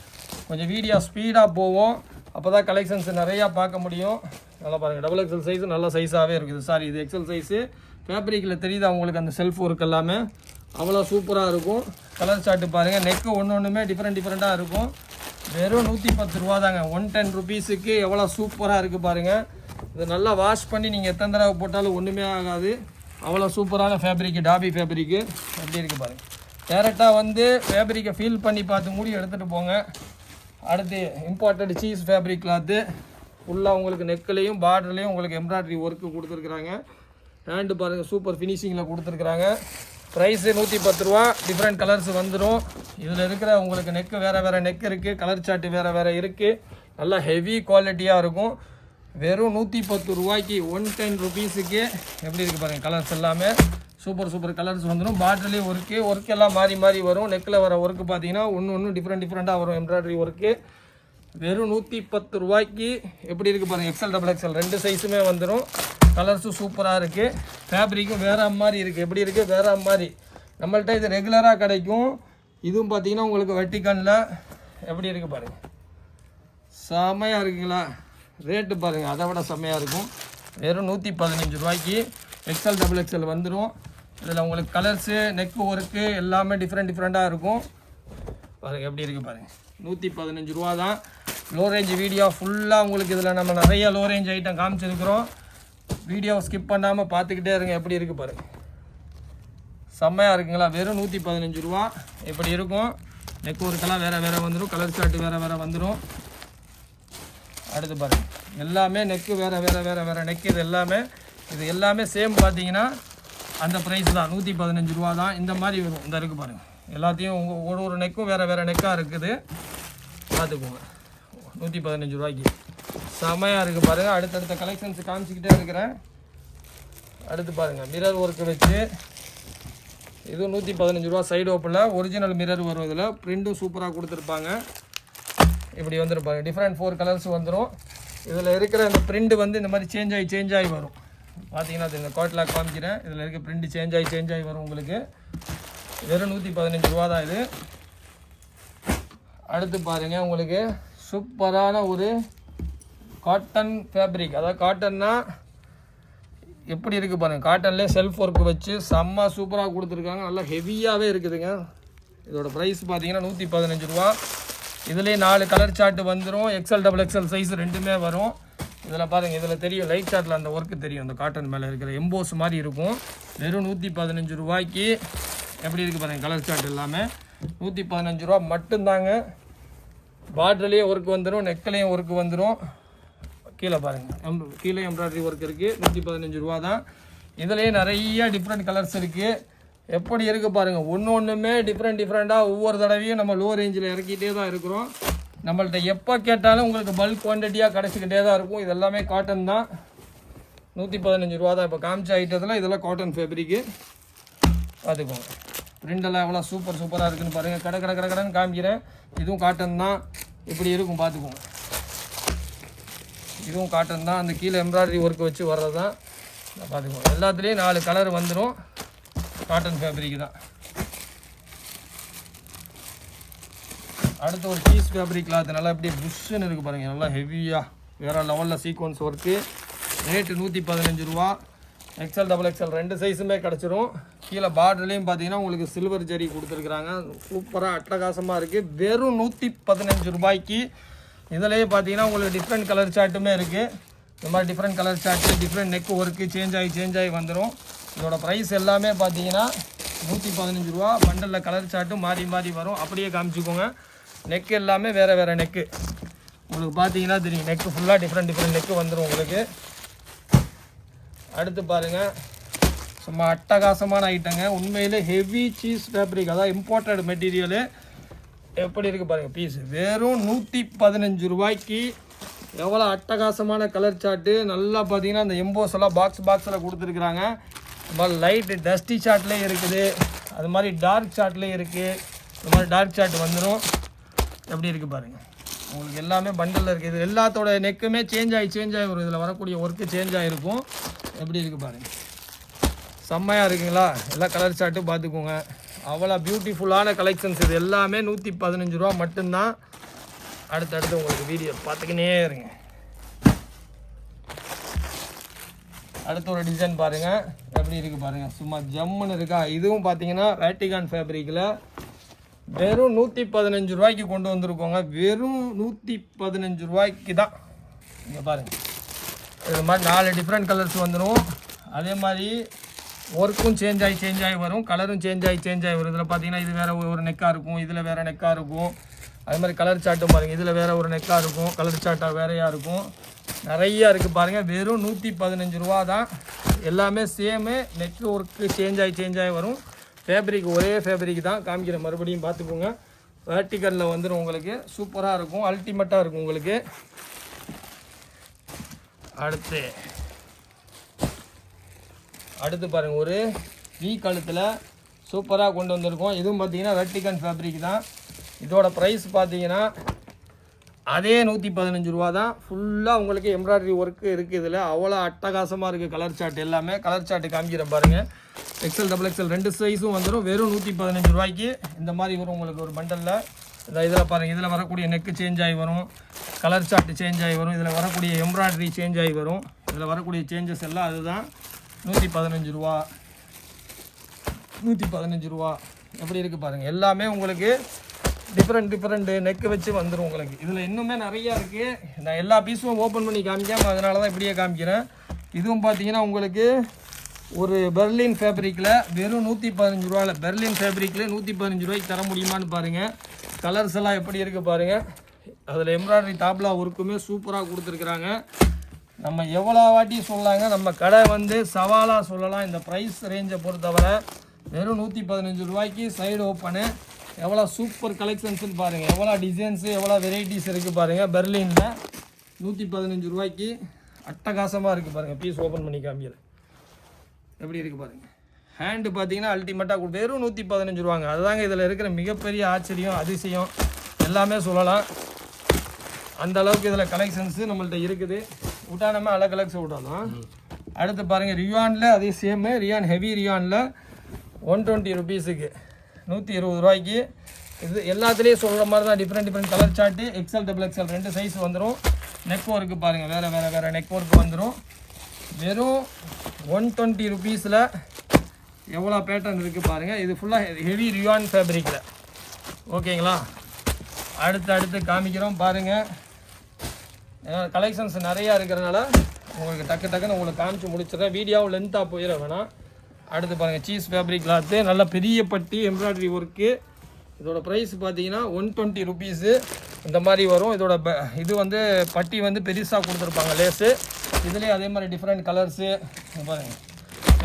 கொஞ்சம் வீடியோ ஸ்பீடாக போவோம், அப்போ தான் கலெக்ஷன்ஸ் நிறையா பார்க்க முடியும். நல்லா பாருங்கள், டபுள் எக்ஸல் சைஸு நல்ல சைஸாகவே இருக்குது. சாரி, இது எக்ஸல் சைஸு. ஃபேப்ரிக்கில் தெரியுது அவங்களுக்கு அந்த செல்ஃப் ஒர்க் எல்லாமே அவ்வளோ சூப்பராக இருக்கும். கலர் சார்ட்டு பாருங்கள். நெக்கு ஒன்றுமே டிஃப்ரெண்ட்டாக இருக்கும். வெறும் 110 ரூபா தாங்க. 110 ருபீஸுக்கு எவ்வளோ சூப்பராக இருக்குது பாருங்கள். இது நல்லா வாஷ் பண்ணி நீங்கள் எத்தனை தடவை போட்டாலும் ஒன்றுமே ஆகாது. அவ்வளோ சூப்பரான ஃபேப்ரிக்கு, டாபி ஃபேப்ரிக்கு. எப்படி இருக்குது பாருங்கள். டேரெக்டாக வந்து ஃபேப்ரிக்கை ஃபீல் பண்ணி பார்த்து மூடி எடுத்துகிட்டு போங்க. அடுத்து இம்பார்ட்டட் சீஸ் ஃபேப்ரிக் கிளாத்து. ஃபுல்லாக உங்களுக்கு நெக்லேயும் பார்டர்லேயும் உங்களுக்கு எம்ப்ராய்டரி ஒர்க்கு கொடுத்துருக்குறாங்க. ஹேண்டு பாருங்கள், சூப்பர் ஃபினிஷிங்கில் கொடுத்துருக்குறாங்க. ப்ரைஸு 110 ரூபா. டிஃப்ரெண்ட் கலர்ஸ் வந்துடும். இதில் இருக்கிற உங்களுக்கு நெக்கு வேறு நெக் இருக்குது, கலர் சார்ட்டு வேறு இருக்குது. நல்லா ஹெவி குவாலிட்டியாக இருக்கும். வெறும் 110 ரூபாய்க்கு 110 ருபீஸுக்கு. எப்படி இருக்குது பாருங்கள். கலர்ஸ் எல்லாமே சூப்பர் கலர்ஸ் வந்துடும். பார்டர்லேயும் ஒர்க்கு எல்லாம் மாறி வரும். நெக்கில் வர ஒர்க்கு பார்த்தீங்கன்னா ஒன்று டிஃப்ரெண்ட்டாக வரும். எம்ப்ராய்டரி ஒர்க்கு வெறும் 110 ரூபாய்க்கு. எப்படி இருக்குது பாருங்கள். எக்ஸல் டபுள் எக்ஸல் 2 சைஸுமே வந்துடும். கலர்ஸும் சூப்பராக இருக்குது. ஃபேப்ரிக்கும் வேறு மாதிரி இருக்குது. எப்படி இருக்குது, வேறு மாதிரி. நம்மள்கிட்ட இது ரெகுலராக கிடைக்கும். இதுவும் பார்த்தீங்கன்னா உங்களுக்கு வெட்டிக்கனில் எப்படி இருக்குது பாருங்கள். செம்மையாக இருக்குங்களா. ரேட்டு பாருங்கள், அதை விட செம்மையாக இருக்கும். வெறும் 115 ரூபாய்க்கு எக்ஸல் டபுள் எக்ஸல் வந்துடும். இதில் உங்களுக்கு கலர்ஸு, நெக்கு ஒர்க்கு எல்லாமே டிஃப்ரெண்ட்டாக இருக்கும். பாருங்கள் எப்படி இருக்குது பாருங்கள். 115 ரூபா தான். லோ ரேஞ்ச் வீடியோ ஃபுல்லாக உங்களுக்கு இதில் நம்ம நிறைய லோ ரேஞ்ச் ஐட்டம் காமிச்சிருக்கிறோம். வீடியோவை ஸ்கிப் பண்ணாமல் பார்த்துக்கிட்டே இருங்க. எப்படி இருக்குது பாருங்கள். செம்மையாக இருக்குங்களா. வெறும் 115 ரூபா. இப்படி இருக்கும். நெக் ஒர்க்கெல்லாம் வேறு வந்துடும். கலர் சார்ட்டு வேறு வந்துடும். அடுத்து பாருங்கள். எல்லாமே நெக்கு வேறு நெக்கு. இது எல்லாமே சேம் பார்த்தீங்கன்னா அந்த ப்ரைஸ் தான். 115 ரூபா தான். இந்த மாதிரி வரும். இந்த இருக்குது பாருங்கள். எல்லாத்தையும் ஒரு நெக்கும் வேறு நெக்காக இருக்குது. பார்த்துக்கோங்க. 115 ரூபாய்க்கு செமையாக இருக்குது பாருங்கள். அடுத்தடுத்த கலெக்ஷன்ஸ் காமிச்சிக்கிட்டே இருக்கிறேன். அடுத்து பாருங்கள். மிரர் ஒர்க்கு வச்சு இது 115 ரூபா. சைடு ஓப்பனில் ஒரிஜினல் மிரர் வரும். இதில் ப்ரிண்ட்டும் சூப்பராக கொடுத்துருப்பாங்க. இப்படி வந்துருப்பாங்க. டிஃப்ரெண்ட் 4 கலர்ஸ் வந்துடும். இதில் இருக்கிற இந்த ப்ரிண்ட் வந்து இந்த மாதிரி சேஞ்ச் ஆகி வரும். பார்த்தீங்கன்னா அது இந்த காட்லாக் காமிக்கிறேன். இதில் இருக்க ப்ரிண்ட் சேஞ்ச் ஆகி வரும் உங்களுக்கு. வெறும் 115 ரூபா தான் இது. அடுத்து பாருங்கள். உங்களுக்கு சூப்பரான ஒரு காட்டன் ஃபேப்ரிக். அதாவது காட்டன்னா எப்படி இருக்குது பாருங்கள். காட்டன்லேயே செல்ஃப் ஒர்க்கு வச்சு செம்ம சூப்பராக கொடுத்துருக்காங்க. நல்லா ஹெவியாகவே இருக்குதுங்க. இதோட ப்ரைஸ் பார்த்தீங்கன்னா 115 ரூபா. இதுலேயே 4 கலர் சார்ட்டு வந்துடும். எக்ஸல் டபுள் எக்ஸல் சைஸ் 2மே வரும். இதில் பாருங்கள். இதில் தெரியும், லைட் சார்ட்டில் அந்த ஒர்க்கு தெரியும். அந்த காட்டன் மேலே இருக்கிற எம்போஸ் மாதிரி இருக்கும். வெறும் 115 ரூபாய்க்கு. எப்படி இருக்குது பாருங்கள். கலர் சார்ட் எல்லாமே 115 ரூபா மட்டும்தாங்க. பார்டர்லேயே ஒர்க்கு வந்துடும், நெக்லேயும் ஒர்க்கு வந்துடும். கீழே பாருங்கள், கீழே எம்ப்ராய்டரி ஒர்க் இருக்குது. 115 ரூபா தான். இதுலேயே நிறைய டிஃப்ரெண்ட் கலர்ஸ் இருக்குது. எப்படி இருக்குது பாருங்கள். ஒன்றுமே டிஃப்ரெண்ட்டாக ஒவ்வொரு தடவையும் நம்ம லோ ரேஞ்சில் இறக்கிட்டே தான் இருக்கிறோம். நம்மள்ட்ட எப்போ கேட்டாலும் உங்களுக்கு பல்க் குவான்டிட்டியாக கிடச்சிக்கிட்டே தான் இருக்கும். இது எல்லாமே காட்டன் தான். 115 ரூபா தான். இப்போ காமிச்ச ஐட்டத்தில் இதெல்லாம் காட்டன் ஃபேப்ரிக்கு. பார்த்துக்கோங்க. பிரிண்டெல்லாம் எவ்வளோ சூப்பராக இருக்குதுன்னு பாருங்கள். கடைன்னு காமிக்கிறேன். இதுவும் காட்டன் தான். இப்படி இருக்கும் பார்த்துக்கோங்க. இதுவும் காட்டன் தான். அந்த கீழே எம்ப்ராய்டரி ஒர்க் வச்சு வர்றது தான். பார்த்துக்கோங்க. எல்லாத்துலேயும் 4 கலர் வந்துடும். காட்டன் ஃபேப்ரிக் தான். அடுத்து ஒரு சீஸ் ஃபேப்ரிக் கிளாத். நல்லா எப்படி புஷ்ஷுன்னு இருக்குது பாருங்கள். நல்லா ஹெவியாக வேறு லெவலில் சீக்வன்ஸ் ஒர்க்கு. ரேட்டு 115 ரூபா. XL XXL ரெண்டு சைஸுமே கிடச்சிரும். கீழே பார்டர்லேயும் பார்த்தீங்கன்னா உங்களுக்கு சில்வர் ஜரி கொடுத்துருக்குறாங்க. சூப்பராக அட்டகாசமாக இருக்குது. வெறும் 115 ரூபாய்க்கு. இதிலேயே பார்த்தீங்கன்னா உங்களுக்கு டிஃப்ரெண்ட் கலர் சார்ட்டுமே இருக்குது. இந்த மாதிரி different colour chart, different neck work change ஆகி வந்துடும். இதோட ப்ரைஸ் எல்லாமே பார்த்தீங்கன்னா 115 ரூபா. பண்டலில் கலர் சார்ட்டும் மாறி மாறி வரும். அப்படியே காமிச்சிக்கோங்க. நெக்கு எல்லாமே வேறு நெக்கு உங்களுக்கு பார்த்தீங்கன்னா தெரியும். நெக்கு ஃபுல்லாக டிஃப்ரெண்ட் நெக்கு வந்துடும் உங்களுக்கு. அடுத்து பாருங்கள், சும்மா அட்டகாசமான ஐட்டங்க. உண்மையிலே ஹெவி சீஸ் ஃபேப்ரிக், அதாவது இம்போர்ட்டட் மெட்டீரியலு. எப்படி இருக்குது பாருங்கள் பீஸ். வெறும் 115 ரூபாய்க்கு எவ்வளோ அட்டகாசமான கலர் சார்ட்டு. நல்லா பார்த்தீங்கன்னா அந்த எம்போஸ் எல்லாம் பாக்ஸில் கொடுத்துருக்குறாங்க. இது மாதிரி லைட்டு டஸ்டி சார்ட்லேயே இருக்குது, அது மாதிரி டார்க் சார்ட்லேயே இருக்குது. இந்த மாதிரி டார்க் சார்ட் வந்துடும். எப்படி இருக்குது பாருங்கள். உங்களுக்கு எல்லாமே பண்டலில் இருக்குது. இது எல்லாத்தோட நெக்குமே சேஞ்ச் ஆகி வரும். இதில் வரக்கூடிய ஒர்க்கு சேஞ்ச் ஆகிருக்கும். எப்படி இருக்குது பாருங்கள். செம்மையாக இருக்குங்களா? எல்லா கலர் சார்ட்டும் பார்த்துக்கோங்க. அவ்வளோ பியூட்டிஃபுல்லான கலெக்ஷன்ஸ். இது எல்லாமே 115 ரூபா மட்டும்தான். அடுத்தடுத்து உங்களுக்கு வீடியோ பார்த்துக்கினே இருங்க. அடுத்த ஒரு டிசைன் பாருங்கள். எப்படி இருக்குது பாருங்கள். சும்மா ஜம்முன்னு இருக்கா? இதுவும் பார்த்தீங்கன்னா வேட்டிகான் ஃபேப்ரிக்கில் வெறும் 115 ரூபாய்க்கு கொண்டு வந்திருக்கோங்க. வெறும் 115 ரூபாய்க்கு தான். இங்கே பாருங்கள். இது மாதிரி 4 டிஃப்ரெண்ட் கலர்ஸ் வந்துடும். அதே மாதிரி ஒர்க்கும் சேஞ்ச் ஆகி வரும். கலரும் சேஞ்ச் ஆகி வரும். இதில் பார்த்தீங்கன்னா இது வேறு ஒரு நெக்காக இருக்கும், இதில் வேறு நெக்காக இருக்கும். அதே மாதிரி கலர் சார்ட்டும் பாருங்கள். இதில் வேறு ஒரு நெக்காக இருக்கும், கலர் சார்ட்டாக வேறையாக இருக்கும். நிறையா இருக்குது பாருங்கள். வெறும் 115 ரூபா தான். எல்லாமே சேமு. நெக்கு ஒர்க்கு சேஞ்ச் ஆகி வரும். ஃபேப்ரிக் ஒரே ஃபேப்ரிக் தான். காமிக்கிற மறுபடியும் பார்த்துக்கோங்க. வேர்ட்டிக்கலில் வந்துடும் உங்களுக்கு. சூப்பராக இருக்கும், அல்டிமேட்டாக இருக்கும் உங்களுக்கு. அடுத்து பாருங்கள், ஒரு வீ கழுத்தில் சூப்பராக கொண்டு வந்திருக்கோம். இதுவும் பார்த்தீங்கன்னா வெர்டிகன் ஃபேப்ரிக் தான். இதோட ப்ரைஸ் பார்த்தீங்கன்னா அதே 115 ரூபா தான். ஃபுல்லாக உங்களுக்கு எம்ப்ராய்டரி ஒர்க்கு இருக்குது. இதில் அவ்வளோ அட்டகாசமாக இருக்குது. கலர் சார்ட் எல்லாமே கலர் சார்ட்டு காமிக்கிறேன் பாருங்கள். XL XXL ரெண்டு சைஸும் வந்துடும். வெறும் 115 ரூபாய்க்கு இந்த மாதிரி வரும் உங்களுக்கு ஒரு பண்டலில். இதில் பாருங்கள். இதில் வரக்கூடிய நெக்கு சேஞ்ச் ஆகி வரும், கலர் சார்ட்டு சேஞ்ச் ஆகி வரும், இதில் வரக்கூடிய எம்ப்ராய்டரி சேஞ்ச் ஆகி வரும். இதில் வரக்கூடிய சேஞ்சஸ் எல்லாம் அதுதான். 115 ரூபா. 115 ரூபா. எப்படி இருக்குது பாருங்கள். எல்லாமே உங்களுக்கு டிஃப்ரெண்ட் நெக்கு வச்சு வந்துடும் உங்களுக்கு. இதில் இன்னுமே நிறையா இருக்குது. நான் எல்லா பீஸும் ஓப்பன் பண்ணி காமிக்காமல் அதனால தான் இப்படியே காமிக்கிறேன். இதுவும் பார்த்தீங்கன்னா உங்களுக்கு ஒரு பெர்லின் ஃபேப்ரிக்கில் வெறும் 115 ரூபாவில். பெர்லின் ஃபேப்ரிக்கில் 115 ரூபாய்க்கு தர முடியுமான்னு பாருங்கள். கலர்ஸ் எல்லாம் எப்படி இருக்குது பாருங்கள். அதில் எம்ப்ராய்டரி டாப்லா ஒர்க்குமே சூப்பராக கொடுத்துருக்குறாங்க. நம்ம எவ்வளோ வாட்டி சொல்லாங்க, நம்ம கடை வந்து சவாலாக சொல்லலாம். இந்த ப்ரைஸ் ரேஞ்சை பொறுத்தவரை வெறும் 115 ரூபாய்க்கு சைடு ஓப்பனு. எவ்வளோ சூப்பர் கலெக்ஷன்ஸ்னு பாருங்கள். எவ்வளோ டிசைன்ஸு, எவ்வளோ வெரைட்டிஸ் இருக்குது பாருங்கள். பெர்லினில் 115 ரூபாய்க்கு அட்டகாசமாக இருக்குது பாருங்கள். பீஸ் ஓப்பன் பண்ணி காமிக்கிறேன். எப்படி இருக்குது பாருங்கள். ஹேண்டு பார்த்தீங்கன்னா அல்டிமேட்டாக வெறும் 115 ரூபாங்க. அதுதாங்க இதில் இருக்கிற மிகப்பெரிய ஆச்சரியம், அதிசயம் எல்லாமே சொல்லலாம். அந்த அளவுக்கு இதில் கலெக்ஷன்ஸு நம்மள்ட்ட இருக்குது. விட்டா நம்ம அழகு கலெக்ஷன் விட்டாலும். அடுத்து பாருங்கள், ரியானில் அதே சேமு. ரியான் ஹெவி ரியானில் 120 ருபீஸுக்கு 120 ரூபாய்க்கு. இது எல்லாத்துலேயும் சொல்கிற மாதிரி தான். Different colour chart. XL XXL ரெண்டு சைஸ் வந்துடும். நெக் ஒர்க்கு பாருங்கள். வேறு நெக் ஒர்க்கு வந்துடும். வெறும் 120 ருபீஸில் எவ்வளோ பேட்டர்ன் இருக்குது பாருங்கள். இது ஃபுல்லாக ஹெவி ரியான் ஃபேப்ரிக்கில். ஓகேங்களா? அடுத்து காமிக்கிறோம் பாருங்கள். கலெக்ஷன்ஸ் நிறையா இருக்கிறதுனால உங்களுக்கு டக்குன்னு உங்களுக்கு காமிச்சு முடிச்சிடறேன். வீடியோவும் லென்த்தாக போயிட வேணாம். அடுத்து பாருங்கள், சீஸ் ஃபேப்ரிக் கிளாத்து. நல்ல பெரிய பட்டி எம்ப்ராய்டரி ஒர்க்கு. இதோட ப்ரைஸ் பார்த்தீங்கன்னா 120 ருபீஸு. இந்த மாதிரி வரும். இதோட இது வந்து பட்டி வந்து பெருசாக கொடுத்துருப்பாங்க லேஸு. இதுலேயே அதே மாதிரி டிஃப்ரெண்ட் கலர்ஸு பாருங்கள்.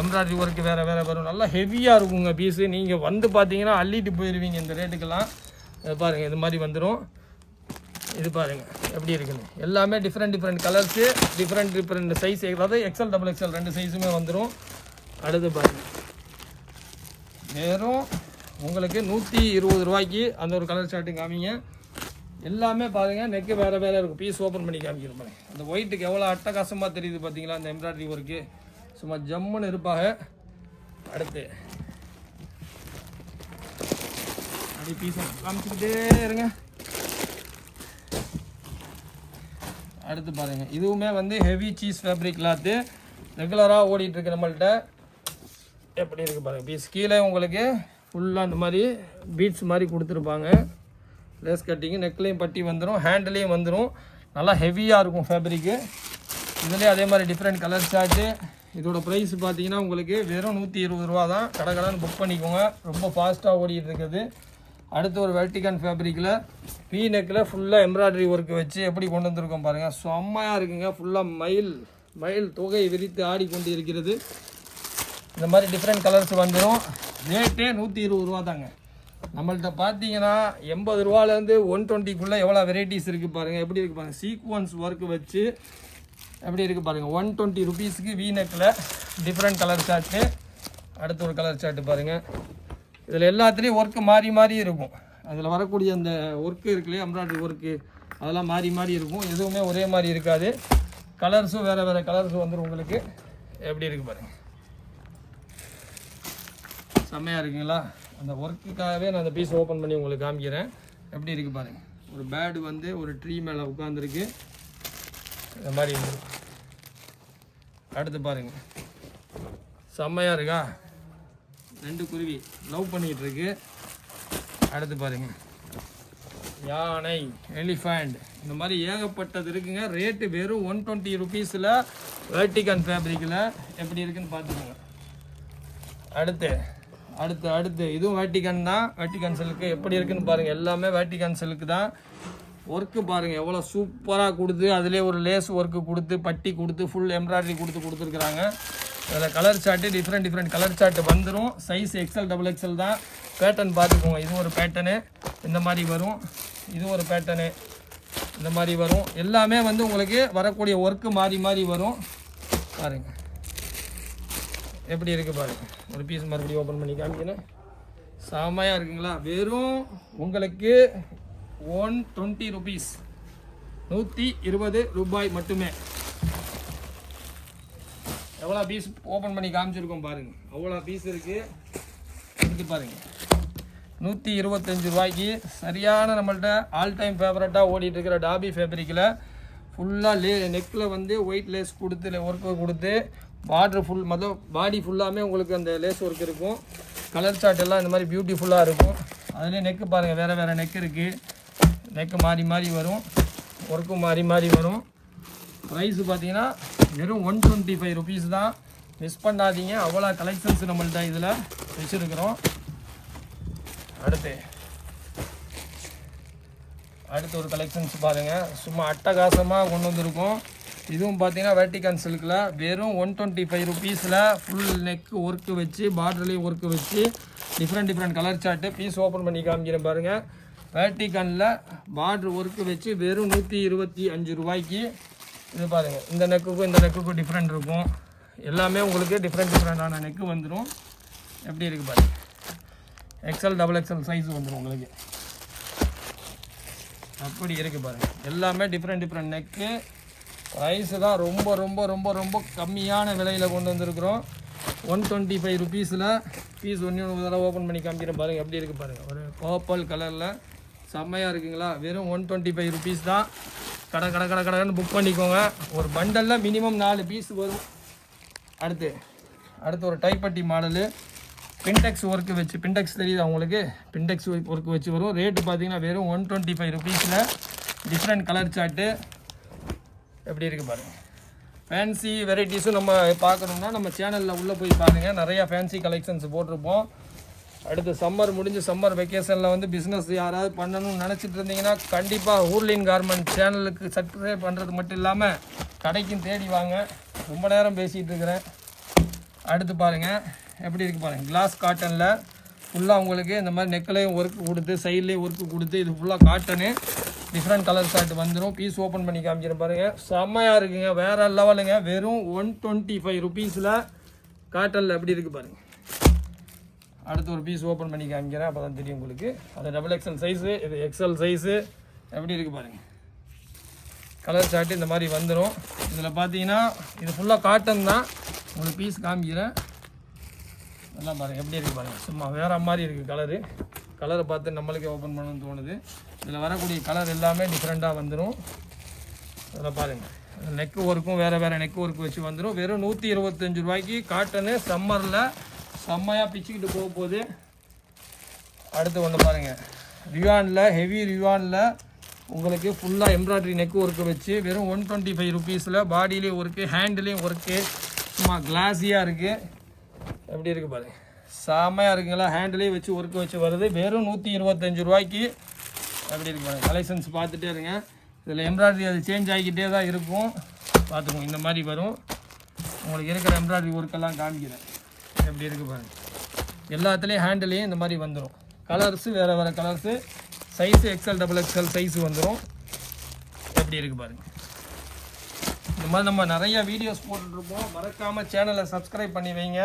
எம்ப்ராய்டரி ஒர்க்கு வேறு வரும். நல்லா ஹெவியாக இருக்குங்க பீஸு. நீங்கள் வந்து பார்த்தீங்கன்னா அள்ளிட்டு போயிடுவீங்க இந்த ரேட்டுக்கெல்லாம். பாருங்கள், இது மாதிரி வந்துடும். இது பாருங்கள் எப்படி இருக்குன்னு. எல்லாமே டிஃப்ரெண்ட் கலர்ஸு, டிஃப்ரெண்ட் சைஸ். அதாவது XL XXL ரெண்டு சைஸுமே வந்துடும். அடுத்து பாருங்கள், வெறும் உங்களுக்கு 120 ரூபாய்க்கு அந்த ஒரு கலர் ஷர்ட்டு காமிங்க. எல்லாமே பாருங்கள், நெக்கு வேறு இருக்கும். பீஸ் ஓப்பன் பண்ணி காமிக்கிறோம் பாருங்கள். அந்த ஒயிட்டுக்கு எவ்வளோ அட்டகாசமாக தெரியுது பார்த்தீங்களா அந்த எம்ப்ராய்டரி ஒர்க்கு. சும்மா ஜம்முன்னு இருப்பாங்க. அடுத்து அப்படி பீஸை காமிச்சுக்கிட்டே இருங்க. அடுத்து பாருங்கள், இதுவுமே வந்து ஹெவி சீஸ் ஃபேப்ரிக் கிளாத்து. ரெகுலராக ஓடிட்டுருக்கு நம்மள்கிட்ட. எப்படி இருக்குது பாருங்கள் பீஸ். கீழே உங்களுக்கு ஃபுல்லாக இந்த மாதிரி பீட்ஸ் மாதிரி கொடுத்துருப்பாங்க. லேஸ் கட்டிங்கு நெக்லையும் பட்டி வந்துடும், ஹேண்ட்லேயும் வந்துடும். நல்லா ஹெவியாக இருக்கும் ஃபேப்ரிக்கு. இதுலேயே அதே மாதிரி டிஃப்ரெண்ட் கலர் சார்ட்டு. இதோட ப்ரைஸ் பார்த்தீங்கன்னா உங்களுக்கு வெறும் 120 ரூபா தான். கடைன்னு புக் பண்ணிக்கோங்க. ரொம்ப ஃபாஸ்ட்டாக ஓடிட்டு இருக்குது. அடுத்து ஒரு வெர்டிகன் ஃபேப்ரிக்கில் பீ நெக்கில் ஃபுல்லாக எம்ப்ராய்டரி ஒர்க்கு வச்சு எப்படி கொண்டு வந்திருக்கோம் பாருங்கள். செம்மையாக இருக்குங்க. ஃபுல்லாக மயில் தொகை விரித்து ஆடிக்கொண்டு இருக்கிறது. இந்த மாதிரி டிஃப்ரெண்ட் கலர்ஸ் வந்துடும். ரேட்டே 120 ரூபா தாங்க. நம்மள்கிட்ட பார்த்தீங்கன்னா 80 ரூபாலேருந்து 120க்குள்ளே எவ்வளோ வெரைட்டிஸ் இருக்குது பாருங்கள். எப்படி இருக்குது பாருங்கள். சீக்வன்ஸ் ஒர்க்கு வச்சு எப்படி இருக்குது பாருங்கள். 120 ருபீஸுக்கு வீ நெக்கில் டிஃப்ரெண்ட் கலர் சார்ட்டு. அடுத்து ஒரு கலர் சார்ட்டு பாருங்கள். இதில் எல்லாத்துலேயும் ஒர்க்கு மாறி இருக்கும். அதில் வரக்கூடிய அந்த ஒர்க்கு இருக்குல்லையே எம்ப்ராய்டரி ஒர்க்கு அதெல்லாம் மாறி இருக்கும். எதுவுமே ஒரே மாதிரி இருக்காது. கலர்ஸும் வேறு கலர்ஸும் வந்துடும் உங்களுக்கு. எப்படி இருக்குது பாருங்கள். செம்மையாக இருக்குங்களா. அந்த ஒர்க்குக்காகவே நான் அந்த பீஸ் ஓப்பன் பண்ணி உங்களுக்கு காமிக்கிறேன். எப்படி இருக்குது பாருங்கள். ஒரு பேர்டு வந்து ஒரு ட்ரீ மேலே உட்காந்துருக்கு. இந்த மாதிரி இருக்குது. அடுத்து பாருங்கள். செம்மையாக இருக்கா. 2 குருவி லவ் பண்ணிகிட்டு இருக்கு. அடுத்து பாருங்கள். யானை, எலிஃபண்ட், இந்த மாதிரி ஏகப்பட்டது இருக்குங்க. ரேட்டு வெறும் 120 ருபீஸில் வெர்டிகன் ஃபேப்ரிக்கில் எப்படி இருக்குன்னு பார்த்துக்கோங்க. அடுத்து இதுவும் வேட்டிகன் தான். வேட்டிகன் சில்க்கு எப்படி இருக்குன்னு பாருங்கள். எல்லாமே வேட்டிகன் சில்க்கு தான். ஒர்க்கு பாருங்கள் எவ்வளோ சூப்பராக கொடுத்து அதிலே ஒரு லேஸ் ஒர்க்கு கொடுத்து பட்டி கொடுத்து ஃபுல் எம்ப்ராய்டரி கொடுத்துருக்குறாங்க. அதில் colour chart different colour chart வந்துடும். சைஸ் XL XXL தான். பேட்டர்ன் பார்த்துக்கோங்க. இது ஒரு பேட்டர்னு இந்த மாதிரி வரும். இது ஒரு பேட்டர்னு இந்த மாதிரி வரும். எல்லாமே வந்து உங்களுக்கு வரக்கூடிய ஒர்க்கு மாறி வரும். பாருங்கள் எப்படி இருக்குது பாருங்கள். ஒரு பீஸ் மறுபடியும் ஓப்பன் பண்ணி காமிக்கிறேன். செமையாக இருக்குங்களா. வெறும் உங்களுக்கு 120 ருபீஸ், 120 ரூபாய் மட்டுமே. எவ்வளோ பீஸ் ஓப்பன் பண்ணி காமிச்சிருக்கோம் பாருங்கள். அவ்வளோ பீஸ் இருக்குது. எடுத்து பாருங்கள். 125 ரூபாய்க்கு சரியான நம்மள்ட்ட ஆல் டைம் ஃபேவரட்டாக ஓடிட்டு இருக்கிற டாபி ஃபேப்ரிக்கில் ஃபுல்லாக நெக்கில் வந்து ஒயிட் லேஸ் கொடுத்து ஒர்க்கு கொடுத்து பார்டர் ஃபுல் பாடி ஃபுல்லாமே உங்களுக்கு அந்த லேஸ் ஒர்க் இருக்கும். கலர் சார்ட் எல்லாம் இந்த மாதிரி பியூட்டிஃபுல்லாக இருக்கும். அதுலேயே நெக்கு பாருங்கள். வேறு நெக் இருக்குது. நெக்கு மாறி வரும். ஒர்க்கும் மாறி வரும். ப்ரைஸு பார்த்தீங்கன்னா வெறும் 125 ருபீஸ் தான். மிஸ் பண்ணாதீங்க. அவ்வளோ கலெக்ஷன்ஸ் நம்மள்ட்ட இதில் வச்சுருக்கிறோம். அடுத்து ஒரு கலெக்ஷன்ஸ் பாருங்கள். சும்மா அட்டகாசமாக கொண்டு வந்திருக்கோம். இதுவும் பார்த்தீங்கன்னா வேட்டிகன் சில்கில் வெறும் 125 ருபீஸில் ஃபுல் நெக்கு ஒர்க்கு வச்சு பார்டர்லேயும் ஒர்க்கு வச்சு different colour chart. Piece open பண்ணி காமிக்கிறேன் பாருங்கள். வேட்டிகனில் பார்டர் ஒர்க்கு வச்சு வெறும் 125 ரூபாய்க்கு. இது பாருங்கள். இந்த நெக்குக்கும் டிஃப்ரெண்ட் இருக்கும். எல்லாமே உங்களுக்கு டிஃப்ரெண்டான நெக்கு வந்துடும். எப்படி இருக்குது பாருங்கள். XL XXL சைஸ் வந்துடும் உங்களுக்கு. அப்படி இருக்குது பாருங்கள். எல்லாமே டிஃப்ரெண்ட் நெக்கு. ப்ரைஸு தான் ரொம்ப கம்மியான விலையில் கொண்டு வந்திருக்கிறோம். 125 ருபீஸில் பீஸ் ஒன்று தடவை ஓப்பன் பண்ணி காமிக்கிறேன் பாருங்கள். எப்படி இருக்குது பாருங்கள். ஒரு பர்பிள் கலரில் செம்மையாக இருக்குங்களா. வெறும் 125 ருபீஸ் தான். கடைன்னு புக் பண்ணிக்கோங்க. ஒரு பண்டலில் மினிமம் 4 பீஸ் வரும். அடுத்து ஒரு டைப்பட்டி மாடலு பின்டெக்ஸ் ஒர்க்கு வச்சு. பின்டெக்ஸ் தெரியுது அவங்களுக்கு. பின்டெக்ஸ் ஒர்க்கு வச்சு வரும். ரேட்டு பார்த்தீங்கன்னா வெறும் 125 ருபீஸில் டிஃப்ரெண்ட் கலர் சார்ட்டு. எப்படி இருக்குது பாருங்கள். ஃபேன்சி வெரைட்டிஸும் நம்ம பார்க்கணுன்னா நம்ம சேனலில் உள்ளே போய் பாருங்கள். நிறையா ஃபேன்சி கலெக்ஷன்ஸ் போட்டிருப்போம். அடுத்து சம்மர் முடிஞ்சு சம்மர் வெக்கேஷனில் வந்து பிஸ்னஸ் யாராவது பண்ணணும்னு நினச்சிட்டு இருந்தீங்கன்னா கண்டிப்பாக ஊர்லின் கார்மெண்ட் சேனலுக்கு சப்ஸ்கிரைப் பண்ணுறது மட்டும் இல்லாமல் கடைக்கும் தேடி வாங்க. ரொம்ப நேரம் பேசிகிட்டு இருக்கிறேன். அடுத்து பாருங்கள். எப்படி இருக்குது பாருங்கள். கிளாஸ் காட்டனில் ஃபுல்லாக உங்களுக்கு இந்த மாதிரி நெக்கிலையும் ஒர்க்கு கொடுத்து சைட்லேயும் ஒர்க்கு கொடுத்து இது ஃபுல்லாக காட்டனு டிஃப்ரெண்ட் கலர் ஷர்ட் வந்துடும். பீஸ் ஓப்பன் பண்ணி காமிக்கிறேன் பாருங்கள். செம்மையாக இருக்குங்க. வேறு லெவலுங்க. வெறும் 125 ருபீஸில் காட்டனில் எப்படி இருக்குது பாருங்கள். அடுத்து ஒரு பீஸ் ஓப்பன் பண்ணி காமிக்கிறேன். அப்போ தான் தெரியும் உங்களுக்கு. அது XXL சைஸு, இது XL சைஸு. எப்படி இருக்குது பாருங்கள். கலர் ஷர்ட்டு இந்த மாதிரி வந்துடும். இதில் பார்த்தீங்கன்னா இது ஃபுல்லாக காட்டன் தான். உங்களுக்கு பீஸ் காமிக்கிறேன். எல்லாம் பாருங்கள் எப்படி இருக்குது பாருங்கள். சும்மா வேறு மாதிரி இருக்குது கலரை பார்த்து நம்மளுக்கே ஓப்பன் பண்ணணும்னு தோணுது. இதில் வரக்கூடிய கலர் எல்லாமே டிஃப்ரெண்ட்டாக வந்துடும். அதில் பாருங்கள் நெக் ஒர்க்கும் வேறு நெக் ஒர்க் வச்சு வந்துடும். வெறும் 125 ரூபாய்க்கு காட்டனு சம்மரில் செம்மையாக பிச்சுக்கிட்டு போக போகுது. அடுத்து ஒன்று பாருங்கள், ரியானில் ஹெவி ரியானில் உங்களுக்கு ஃபுல்லாக எம்ப்ராய்டரி நெக் ஒர்க்கு வச்சு வெறும் 125 ருபீஸில் பாடியிலேயும் ஒர்க்கு ஹேண்ட்லேயும் ஒர்க்கு சும்மா கிளாஸியாக இருக்குது. எப்படி இருக்குது பாருங்கள், செம்மையாக இருக்குங்களா. ஹேண்ட்லேயும் வச்சு ஒர்க்கு வச்சு வருது வெறும் 125 ரூபாய்க்கு. எப்படி இருக்கு பாருங்கள், கலெக்ஷன்ஸ் பார்த்துட்டே இருங்க. இதில் எம்ப்ராய்டரி அது சேஞ்ச் ஆகிக்கிட்டே தான் இருக்கும். பார்த்துக்கோங்க, இந்த மாதிரி வரும். உங்களுக்கு இருக்கிற எம்ப்ராய்டரி ஒர்க்கெல்லாம் காமிக்கிறேன். எப்படி இருக்குது பாருங்கள், எல்லாத்துலேயும் ஹேண்ட்லேயும் இந்த மாதிரி வந்துடும். கலர்ஸு வேறு colours, size XL XXL size வந்துடும். எப்படி இருக்குது பாருங்கள். இந்த மாதிரி நம்ம நிறைய வீடியோஸ் போட்டுட்ருப்போம். மறக்காமல் சேனலை சப்ஸ்கிரைப் பண்ணி வைங்க.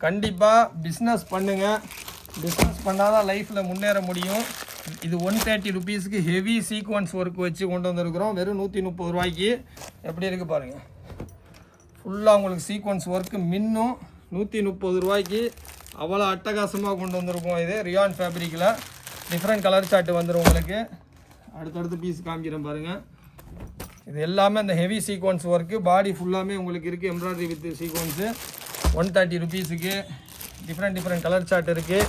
கண்டிப்பாக பிஸ்னஸ் பண்ணுங்கள். பிஸ்னஸ் பண்ணால் தான் லைஃப்பில் முன்னேற முடியும். இது 130 ருபீஸுக்கு ஹெவி சீக்வன்ஸ் ஒர்க் வச்சு கொண்டு வந்திருக்கிறோம் வெறும் 130 ரூபாய்க்கு. எப்படி இருக்குது பாருங்கள், ஃபுல்லாக உங்களுக்கு சீக்வன்ஸ் ஒர்க்கு மின்னும் 130 ரூபாய்க்கு அவ்வளோ அட்டகாசமாக கொண்டு வந்திருக்கோம். இது ரியான் ஃபேப்ரிக்கில் டிஃப்ரெண்ட் கலர் சார்ட் வந்துடும் உங்களுக்கு. அடுத்தடுத்து பீஸ் காமிக்கிறேன் பாருங்கள். இது எல்லாமே அந்த ஹெவி சீக்வன்ஸ் ஒர்க்கு, பாடி ஃபுல்லாமே உங்களுக்கு இருக்குது எம்ப்ராய்டரி வித் சீக்வன்ஸு. 130 ருபீஸுக்கு டிஃப்ரெண்ட் கலர் சார்ட் இருக்குது.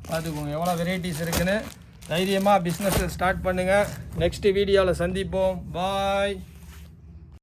பார்த்துக்கோங்க எவ்வளோ வெரைட்டிஸ் இருக்குன்னு. தைரியமாக பிஸ்னஸை ஸ்டார்ட் பண்ணுங்கள். நெக்ஸ்ட் வீடியோவில் சந்திப்போம். பாய்.